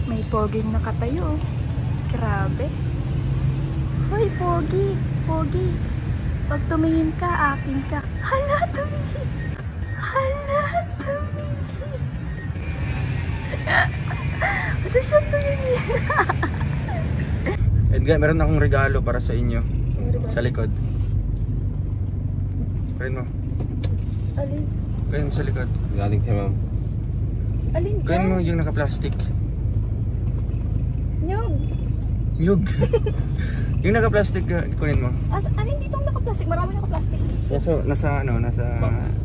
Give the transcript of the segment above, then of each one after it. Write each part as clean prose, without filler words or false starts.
May poging nakatayo. Grabe. Hoy, pogi. Pogi. Pag tumingin ka, akin ka. Hala, tumingin. Hala, tumingin. Ito siya tumingin. Edgar, meron akong regalo para sa inyo. Sa likod. Kain mo. Alin? Kain mo sa likod. Galing kay ma'am. Alin dyan? Kain mo yung naka-plastic. Nyog. Nyug. Yung naka-plastic, kunin mo. Alin ditong naka-plastic? Marami naka-plastic. Yeah, so, nasa ano, nasa... Box.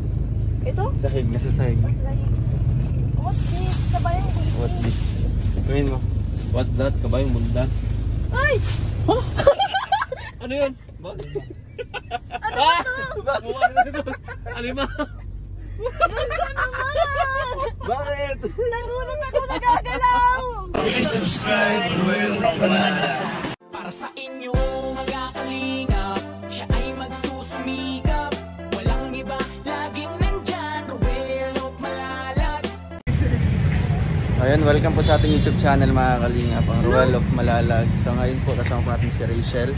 Ito? Sahig, nasa sahig. What's this? Sabayang buntis. What this? Kunin mo. What's that? Kabayong bundan. Ay! Ano yun? Bakit? Ano ba ito? Alima. Ganda naman! Bakit? Nagulat ako, nagagalaw! Please subscribe, Ruel para sa inyo mga kalingap. Siya ay magsusumikap. Walang iba, laging nandyan. Ruel of Malalag. Ayan, welcome po sa ating YouTube channel mga kalingap, ang Ruel of Malalag. So ngayon po kasama po natin si Rachel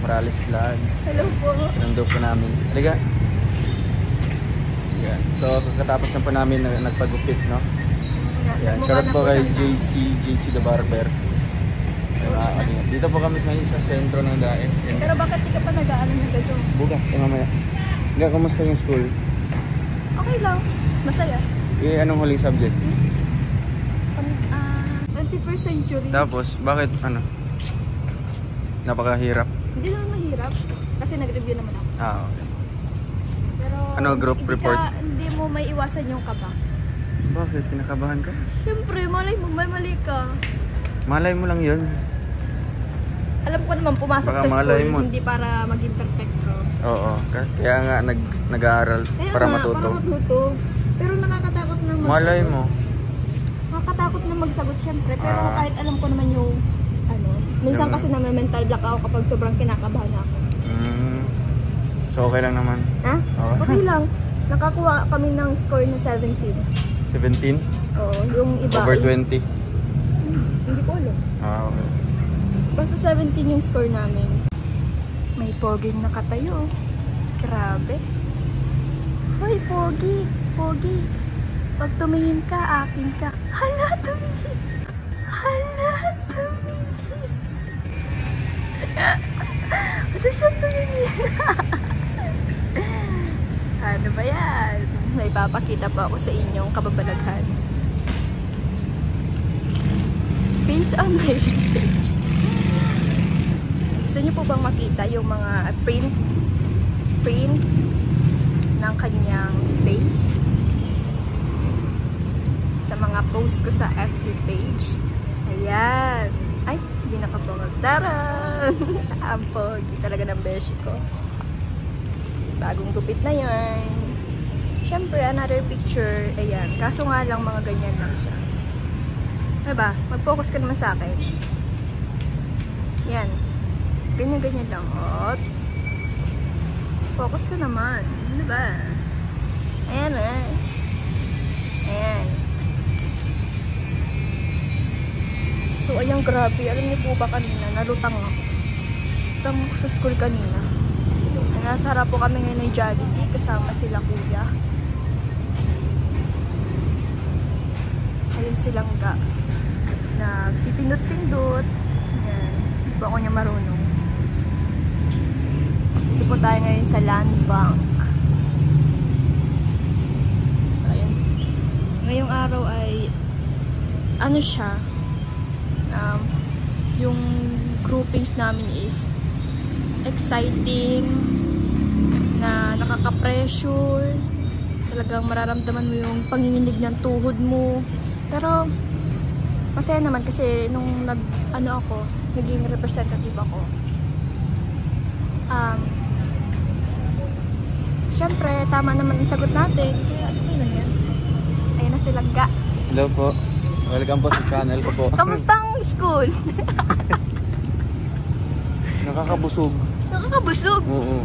Morales Vlogs. Hello po. Sinundo po namin. Halika. Ayan. So kakatapos na po namin nagpagupit, no? Ayan. Shoutout po kay JC the Barber. Ayan, mga kalingap. Dito po kami ngayon sa sentro ng Daet. Ayan. Pero bakit di ka pa nag-aalam ng gadyo? Bukas, mamaya. Hanggang kumusta yung school? Okay lang. Masaya. Anong huling subject? 21st century. Tapos, bakit ano? Napakahirap. Hindi naman mahirap. Kasi nag-review naman ako. Okay. Pero Ano, group hindi report? Hindi mo may iwasan yung kaba. Bakit? Kinakabahan ka? Siyempre, malay mo, mali ka. Malay mo lang yun. Alam ko naman pumasok Baka sa malay school, mo. hindi para maging perfecto. Oo. Kaya nga nag-aaral para matuto. Para matuto. Pero nakakatakot na magsagot. Malay mo. Nakakatakot na magsagot syempre. Pero Ah. kahit alam ko naman yung ano, minsan Yung- kasi na mental block ako kapag sobrang kinakabahan ako. So okay lang naman. Ha? Oo. Okay lang. Nakakuha kami ng score na 17. 17? Oo, yung iba. Over ay- 20? Hindi ko alam. Okay. Basta 17 yung score namin. May poging nakatayo. Grabe. Hoy, pogi. Pogi. Pag tumingin ka, akin ka. Hala, tumingin. Hala, tumingin. Ito siya tumingin. Ano ba yan? May papakita pa ako sa inyong kababalaghan. Based on my research. Gusto niyo po bang makita yung mga print ng kanyang face sa mga post ko sa FB page? Ayan. Ay, hindi nakabangag. Taran! Ang pogi talaga ng beshi ko. Bagong gupit na yan. Siyempre, another picture. Ayan. Kaso nga lang, mga ganyan lang siya. Diba? Mag-focus ka naman sa akin. Yan. Ganyan-ganyan lang. Ot. Focus ka naman. Diba? Ayan eh. Ayan. So, ayan, grabe. Alam niyo po ba kanina, nalutang ako. Lutang ako sa school kanina. Nasa harap po kami ngayon ng Jollibee. Kasama sila kuya. Ayun silang ga. Nagpipindot-pindot. Ayan. Hindi po ako niya marunong. Dito po tayo ngayon sa Land Bank. So, ayan. Ngayong araw ay ano siya, yung groupings namin is exciting, na nakaka-pressure, talagang mararamdaman mo yung panginginig ng tuhod mo. Pero masaya naman kasi nung naging representative ako, syempre tama naman ang sagot natin. Kaya ano ba yan? Ayun na silang ga. Hello po. Welcome po sa channel ko po. Kamusta ang school? Nakakabusog. Nakakabusog. Oo.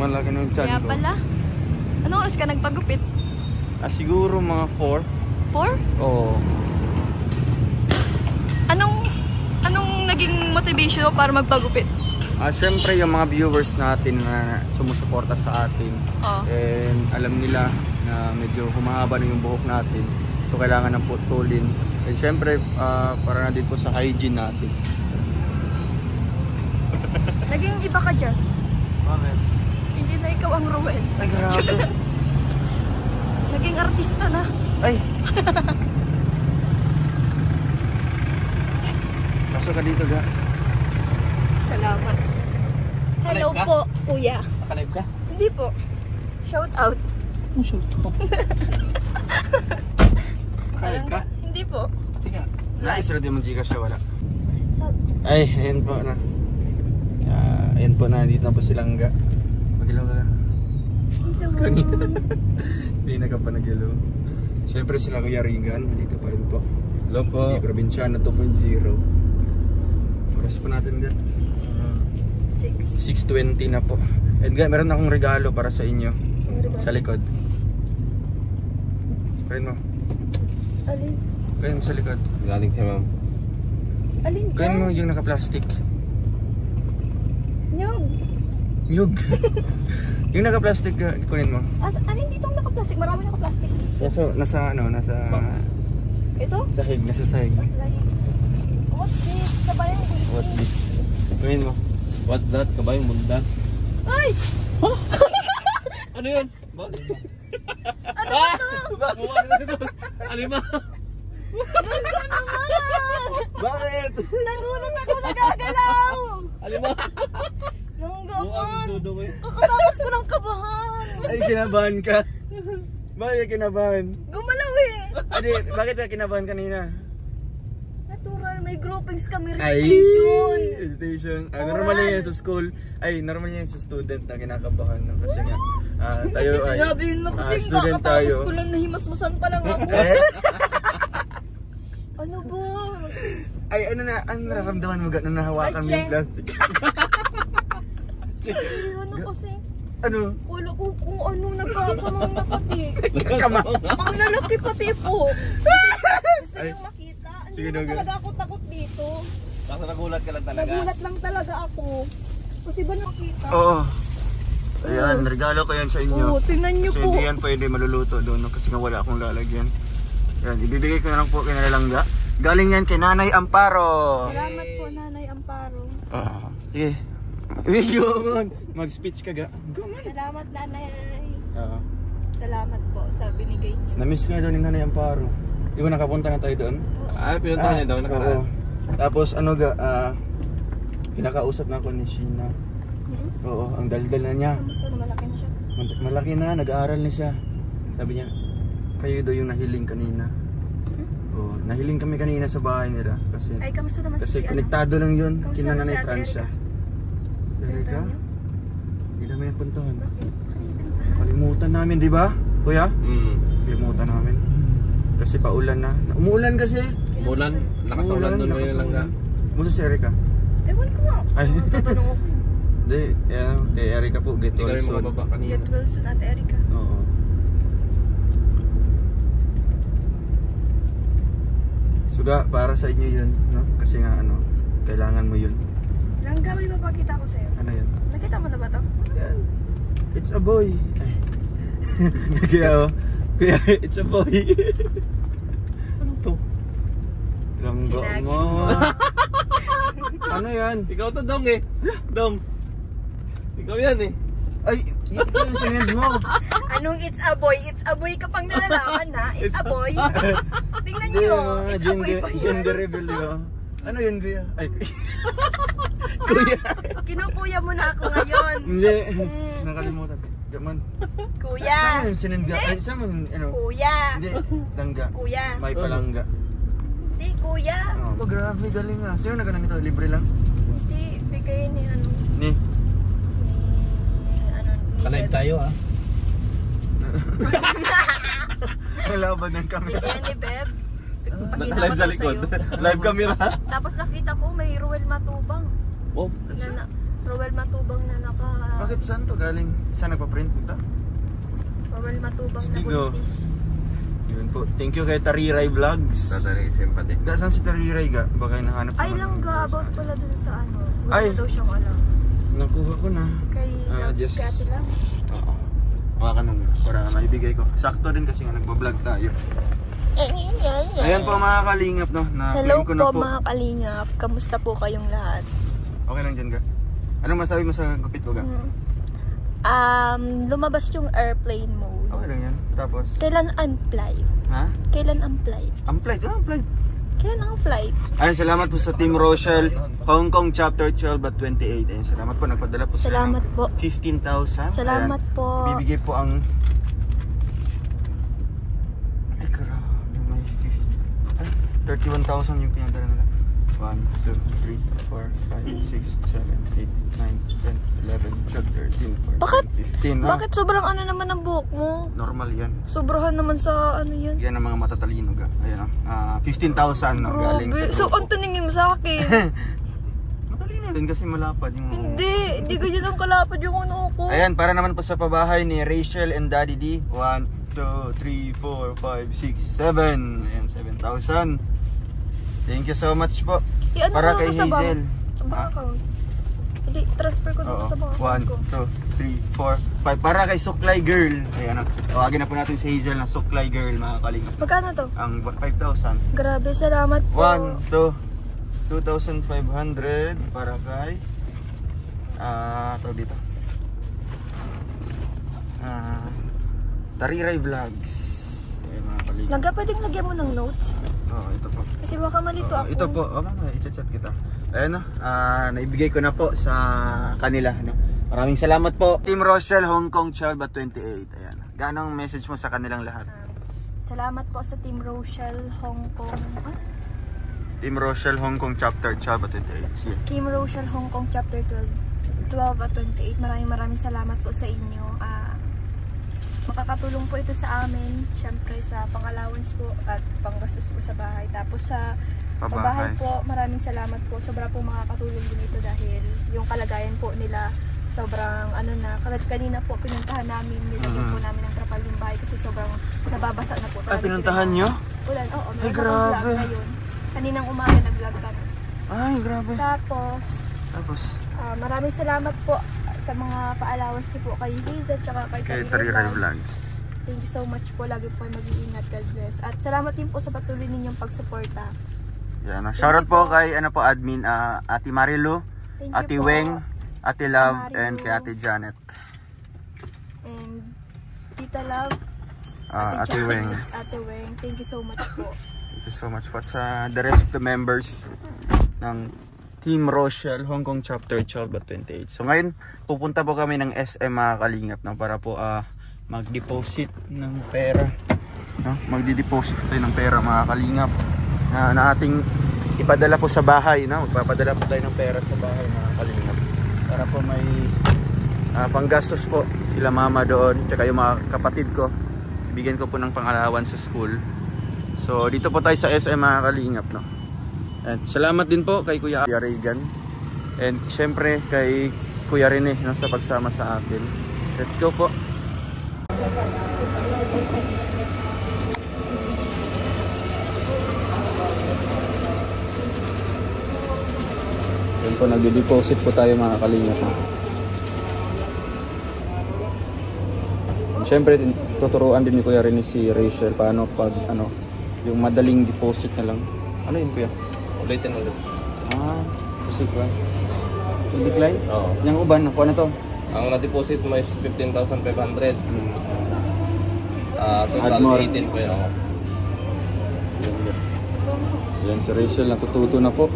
Malaki ng chan Kaya ko. pala. Anong oras ka nagpagupit? Siguro mga 4. 4? Oo. motivation mo para magpagupit? Siyempre yung mga viewers natin na sumusuporta sa atin. Oh. And alam nila na medyo humahaba na yung buhok natin. So kailangan ng putulin. And siyempre para na din po sa hygiene natin. Naging iba ka dyan. Bakit? Hindi na ikaw ang Ruel. Ay, grabe. Naging artista na. Ay! Pasok ka dito, ga. Salamat. Hello Alive ka? po, kuya. Nakalive ka? Hindi po. Shout out. Ang shoot ko. Nakalive ka? Hindi po. Tingnan. Naisra din mo Gcash siya, wala. Sab. Ay, ayan po na. Ayan po na, dito na po silang ga. Magilaw ka. Kanina. Hindi na ka pa nag-hello. Siyempre sila Kuya Regan, dito pa rin po. Hello po. Si Provinciano 2.0. Oras pa natin ga. 6:20 na po. And guys, meron akong regalo para sa inyo. Sa likod. Kain mo. Alin? Kain mo sa likod. Galing siya, ma'am. Alin Kain mo dyan? yung naka-plastic. Nyog. Yug. Yung naka-plastic, kunin mo. Alin dito ang naka-plastic? Marami naka-plastic. So, nasa ano, nasa Box. Ito? sahig, nasa sahig. What's this? Sabayan ko. What this? Kunin mo. What's that? Kabayong mundan. Ay! Ano yun? Bakit? Ano ba to? Alima. Ganda naman! Bakit? Nagulat ako, nagagalaw! Alima. Nanggaman! Dudong eh. Kakatakas ko ng kabahan! Ay, kinabahan ka. Bakit ka kinabahan? Gumalaw eh! Adi, bakit ka kinabahan kanina? Natural, may groupings kami, Ay, recitation! recitation. Normal yan sa school. Ay, normal yan sa student na kinakabahan. No? Kasi nga, tayo ay Sinabi yun na kasi student kakatapos tayo. ko lang nahimasmasan pa lang ako. Eh? Ano ba? Ay, ano na, ang nararamdaman mo nung nahawakan mo yung Ay, plastic? Ano kasi? Ano? Kala ko kung ano nagkakamang na pati. Kama. Ang lalaki pati po. Gusto Ay. nyo makita? Sige, Hindi naman Doga. talaga ako takot dito. Basta nagulat ka lang talaga. Nagulat lang talaga ako. Kasi ba nakita? Oo. Ayan, regalo ko yan sa inyo. Oo, tingnan nyo Kasi po. hindi yan pwede maluluto doon no? Kasi nga wala akong lalagyan. Yan, ibibigay ko na lang po kay Nalangga. Galing yan kay Nanay Amparo. Salamat po, Nanay Amparo. Sige. Video on. Mag-speech ka ga. Go man. Salamat, Nanay. Oo. Salamat po sa binigay niyo. Na-miss ko na doon ni Nanay Amparo. Di ba nakapunta na tayo doon? Ay, pinunta niya daw. Oo. Nakaraan. Tapos ano ga, kinakausap na ako ni Sheena. Oo, ang daldal na niya. Kamusta na malaki na siya? Malaki na, nag-aaral na siya. Sabi niya, kayo daw yung nahiling kanina. Oo, nahiling kami kanina sa bahay nila. Kasi, Ay, kamusta naman kasi si konektado lang yun. Kamusta Kina naman si Nanay Ate Francia. Erika? Erika? Hindi namin napuntahan. Bakit? Kalimutan namin, di ba? Kuya? Kalimutan namin. Kasi paulan na. Umuulan kasi. Umulan. Nakasaulan doon ngayon lang nga. Musta si Erika? Ewan ko nga. Ay. Tatanong ako. Hindi, kay Erika po, get Hindi well kami soon. makababa kanina. Get well soon, Ate Erika. Oo. Suga, para sa inyo yun, no? Kasi nga ano, kailangan mo yun. Langga, may mapakita ko sa'yo. Ano yun? Nakita mo na ba to? Yan. It's a boy. Ay. Kaya oh. Kaya it's a boy. Ano to? Langga Sinagin mo. mo. Ano yan? Ikaw to, Dong eh. Dong. Ikaw yan eh. Ay, yun yung sinend mo. Anong it's a boy? It's a boy ka pang nalalaman na. It's a boy. Tingnan Hindi, nyo. mga It's a boy pa gender yan. reveal yun. Ano yun, kuya? Ay, kuya. Kinukuya mo na ako ngayon. Hindi. Nakalimutan. Gaman. Kuya. Saan mo yung sinend ka? Ay, saan mo yung, ano? Kuya. Hindi, langga. Kuya. May palangga. Hindi, kuya. Oh, grabe, galing ah. Sino nagkanan nito? Libre lang? Hindi, bigay ni ano. Ni? Ni Kalive Beb. tayo ah. Kalaban ng camera. Bigyan ni Beb. Pakita ko Live sa to likod. sa'yo. Live camera. Tapos nakita ko may Ruel Matubang. Oh. Ruel Matubang na naka... Bakit saan to galing? Saan nagpa-print nito? Ruel Matubang na Stigo. buntis. Yun po. Thank you kay Tariray Vlogs. Tataray sympathy. Ga, saan si Tariray ga? Baka nahanap Ay lang ga, about pala dun sa ano. Wala Ay. daw siyang alam. Nakuha ko na. Kay Just... Ate lang. Oo. Maka ka nung para maibigay ko. Sakto din kasi nga nagbablog tayo. Ayan po mga kalingap, no? Hello Na-claim ko na po mga kalingap. Kamusta po kayong lahat? Okay lang dyan ga. Anong masabi mo sa gupit ko ga? Lumabas yung airplane mode. Okay lang yan. Tapos? Kailan unflight? Ha? Kailan unflight? Unflight? Ano unflight? Kailan ang flight? Ayun, salamat po sa Team Rochelle, Hong Kong Chapter 12 at 28. Ayun, salamat po. Nagpadala po Salamat po. 15,000. Salamat Ayan. po. Bibigay po ang... Ay, grabe. May 31,000 yung pinadala nila. 1, 2, 3, 4, 5, 6, 7, 8, 9, 10, 11, 12, 13, 14, Bakit? 15. Bakit sobrang ano naman ang buhok mo? Normal yan. Sobrahan naman sa ano yan. Yan ang mga matatalino ga. Ayan, 15,000 no, galing Grabe. sa So, grupo. ang taningin mo sa akin. Matalino din kasi malapad yung... Hindi ganyan ang kalapad yung ano ko. Ayan, para naman po sa pabahay ni Rachel and Daddy D. 1, 2, 3, 4, 5, 6, 7. Ayan, 7,000. Thank you so much po. Ano Para ko kay sa bank? Hazel. Sa bank account. Hindi, transfer ko dito sa bank account ko. 1, 2, 3, 4, 5. Para kay Suklay Girl. Ayan, tawagin na po natin si Hazel na Suklay Girl, mga kalingap. Magkano to? Ang 5,000. Grabe, salamat po. 1, 2, 2,500 para kay tawag dito. Tariray Vlogs. Ayan, mga kalingap. Laga, pwedeng lagyan mo ng notes? Oo, ito po. Kasi baka malito ako. Ito po, mamaya i-chat kita. Ayan no, naibigay ko na po sa kanila. No? Maraming salamat po. Team Rochelle, Hong Kong Chalba 28. Ayan. Ganong message mo sa kanilang lahat? Salamat po sa Team Rochelle, Hong Kong. Team Rochelle, Hong Kong Chapter Chalba 28. Sige. Team Rochelle, Hong Kong Chapter 12 at 28. Maraming salamat po sa inyo. Makakatulong po ito sa amin, syempre sa pang-allowance po at panggastos po sa bahay. Tapos sa pabahay po, maraming salamat po. Sobra po makakatulong din ito dahil yung kalagayan po nila sobrang ano na, kanina po pinuntahan namin, nilagyan po namin ng trapal yung bahay kasi sobrang nababasa na po talaga. Ay, pinuntahan nyo? Ulan, oo. Ay, grabe. Ngayon. Kaninang umaga nag-vlog kami. Ay, grabe. Tapos maraming salamat po sa mga pa-allowance niyo po kay Hazel at kay Tariray Vlogs. Thank you so much po. Lagi po kayo mag-iingat. God bless. At salamat din po sa patuloy ninyong pagsuporta. Yan, shoutout po kay admin Ate Marilu, Ate Weng, Ate Love, and kay Ate Janet. And Tita Love, Ate Weng. Ate Weng. Thank you so much po. Thank you so much po sa the rest of the members ng Team Rochelle, Hong Kong Chapter 12 at 28. So ngayon, pupunta po kami ng SM mga kalingap no, para po mag-deposit ng pera. No? Magdi-deposit tayo ng pera mga kalingap na ating ipadala po sa bahay. No? Magpapadala po tayo ng pera sa bahay mga kalingap. Para po may panggastos po sila mama doon, tsaka yung mga kapatid ko. Bigyan ko po ng pang-alawan sa school. So dito po tayo sa SM mga kalingap. No? At salamat din po kay Kuya Regan and syempre kay Kuya Rene no, sa pagsama sa akin. Let's go po. Yan po, nagde-deposit po tayo mga kalingap. Syempre tuturuan din ni Kuya Rene si Rachel paano pag yung madaling deposit na lang. Ano yun Kuya? Ulitin ulit. Kasi ko. Yung decline? Oo. Yung uban, nakuha na to? Ang na-deposit mo is 15,500. Total Add more. 18 po yun. Yan si Rachel, natututo na po.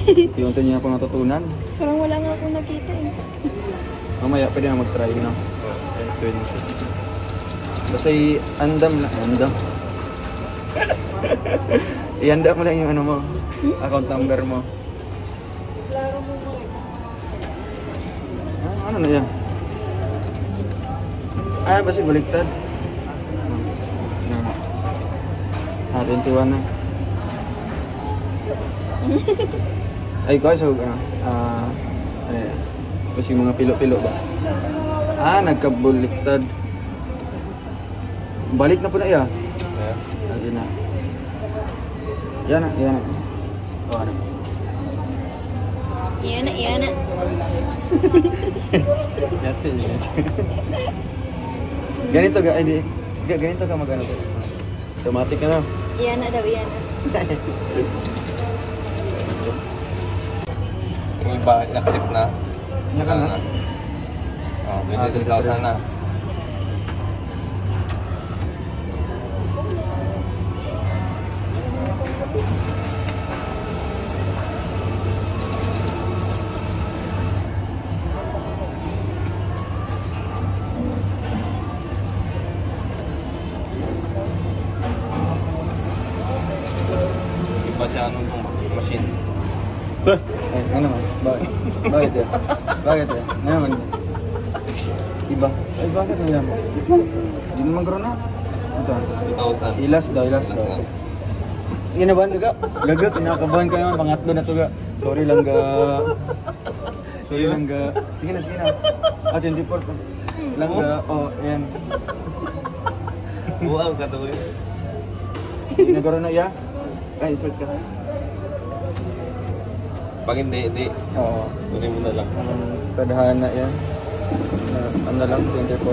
Tiyunti niya po natutunan. Parang wala nga akong nakita eh. Mamaya, pwede na mag-try no? Pwede na siya. Basta i-andam lang. Andam. I-andam mo lang yung ano mo. Account number mo. Ano na yan? Basta baliktad. 21 na. Ay, ko so kasi yung mga pilo-pilo ba? Nagkabuliktad. Balik na po na iya. Ayun na. Yan na, yan na. O, ano? Iyan na, iyan na. Yate, yes. Ganito ka, hindi. Ganito ka mag-ano to. Automatic ka na. Iyan na daw, iyan na. Yung iba, in-accept na. Naka na. Oh, 23,000 na. Iba siya anong machine. Ay, ano naman? Bakit? Bakit yan? Bakit yan? Ano naman yan? Iba? Ay, bakit na yan? Hindi naman gano'n na. Ano saan? 2,000. Ilas daw, ilas daw. Ginabahan ka ga? Gaga, pinakabahan ka naman. Pangatlo na to ga. Sorry lang ga. Sorry lang ga. Sige na, sige na. Ah, 24 to. Lang ga. Oh, ayan. Wow, katuloy. Hindi na gano'n na iya. Ay, insert ka. Pag hindi. Oo. Kunin mo na lang. Tadhana yan. Ano lang, 24.5.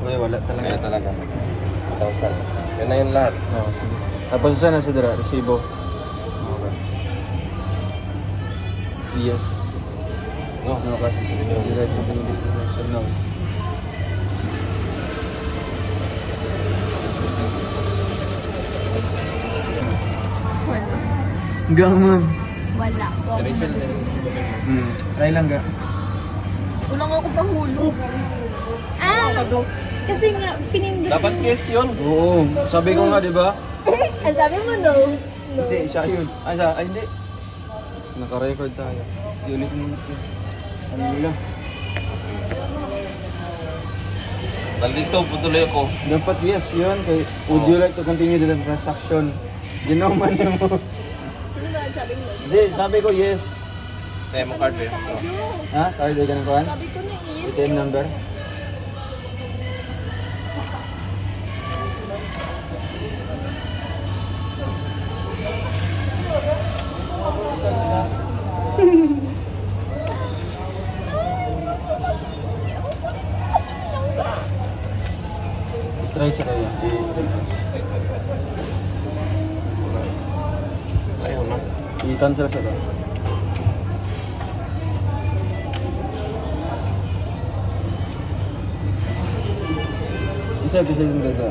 Uy, wala talaga. Kaya talaga. 1,000. Yan na yun lahat. Oo, sige. Tapos saan na si Dara? Resibo. Okay. Yes. No. No, kasi sige. Direct na yung destination. No. Wala. Gaman. Wala po. Si Rachel din. Try lang ga. Kulang ako pahulog. Ah! Kasi nga, pinindot. Dapat yes yun. Oo. Sabi ko nga, di ba? Ang sabi mo, no. No. Hindi, siya yun. Ay, siya. Ay, hindi. Naka-record tayo. Ulit mo ito. Ano lang. Dito, putuloy ako. Dapat yes yun. Kay, would you like to continue the transaction? Ginaman mo. Sino ba ang sabi mo? Hindi, sabi ko yes. Tayo mo card eh. Ha? Card ay ganun kuhan? Sabi ko na yes. ATM number? Try sa kaya. Ayaw na. I-cancel sa to. Isa episode yung gaga.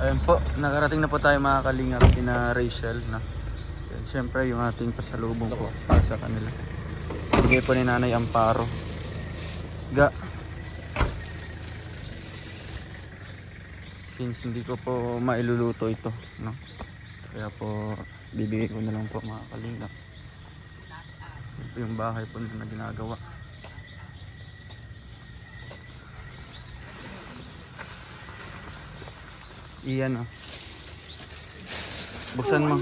Ayun po, nakarating na po tayo mga kalingap kina Rachel na. Siyempre yung ating pasalubong po para sa kanila. Bigay po ni Nanay Amparo. Ga. Since hindi ko po mailuluto ito, no? Kaya po bibigay ko na lang po mga kalingap. Ito po yung bahay po na ginagawa. Iyan oh. Buksan mo.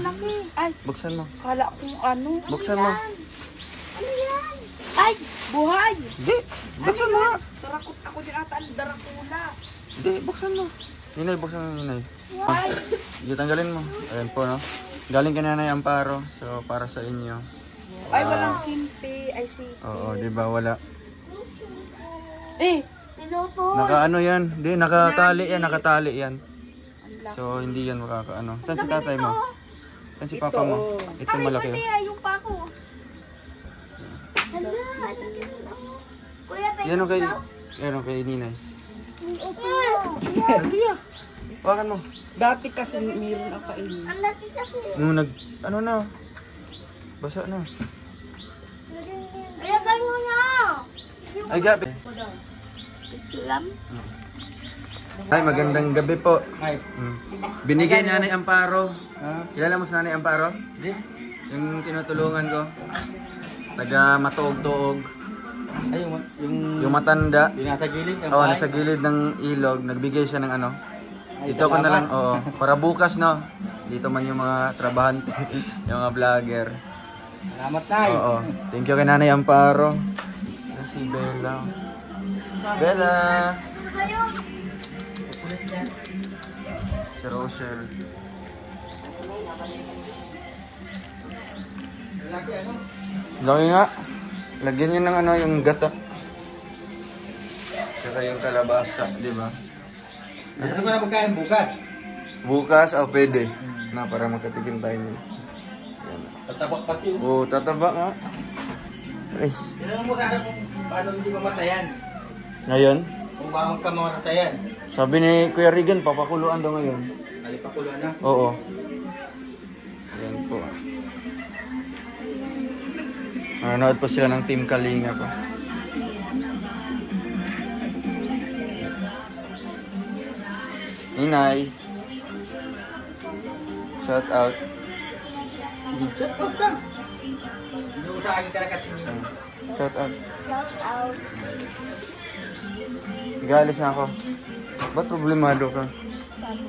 Ay, Buksan mo. kala kong ano. Buksan mo. Ano yan? Ay, buhay! Hindi. Buksan mo nga. Darakot ako din ata ang darakula. Hindi, buksan mo. Ninay, buksan mo Ninay. Ay, Sige, tanggalin mo. Ayan po, no? Galing ka Nanay Amparo. So, para sa inyo. ay walang kimpi. Ay, si... Oo, di ba? Wala. Eh, tinuto. Naka ano yan? Hindi, nakatali yan. Nakatali yan. So, hindi yan makakaano. Saan si tatay mo? Saan si papa mo? Ito malaki. Ay, yung pa ko. Kuya, Yan o kay... Yan o kay Ninay. Tiya. Hawakan mo. dati kasi mayroon ang kainin. Nung nag... Ano na? Basa na. Ay, kayo niya. Ay, gabi. Ito lang. Ay, magandang gabi po. Ay. Binigay Nanay Amparo. Ha? Kilala mo si Nanay Amparo? Hindi. Yung tinutulungan ko. Taga Matuog-Tuog. Ay, Yung matanda. yung nasa gilid. Ang Oo, bahay. nasa gilid ng ilog. Nagbigay siya ng ano. Ay, Dito ko na lang, salamat. oo. Para bukas, no? Dito man yung mga trabahante. Yung mga vlogger. Salamat, Nay. Oo. Thank you kay Nanay Amparo. Si Bella. Bella! Si Rochelle. Laki nga. Lagyan nyo ng ano, yung gata. Tsaka yung kalabasa, di ba? Ano ko na magkain bukas? Bukas, pwede. Na, para magkatikin tayo niya. Tatabak pati. Oo, tataba nga. Ay. Tinanong mo sana kung paano hindi mamatayan. Ngayon, Kung bakit ka mamatayan. sabi ni Kuya Regan, papakuluan daw ngayon. Alipakulan na. Oo. Yan po. Nanonood po sila ng Team Kalinga po. Ninay. Shout out. Shut up ka. Hindi ko sa akin talaga tingin. Shout out. Shout out. Galis na ako. Ba't problemado ka?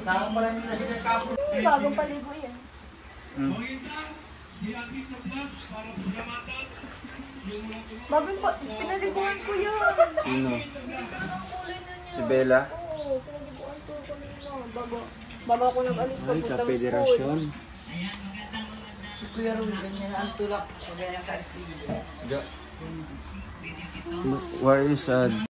Saan pala yung nasa kapo? Bagong paligo yan. Hmm. Bagong pinaliguan ko yan. Sino? Si Bella? Oo, pinaliguan ko kanina. Bago ako nag-alis Ay, papuntang sa school. federasyon. Kuya Ruben, yan ang tulak. Kaya ang kalis dito. Where is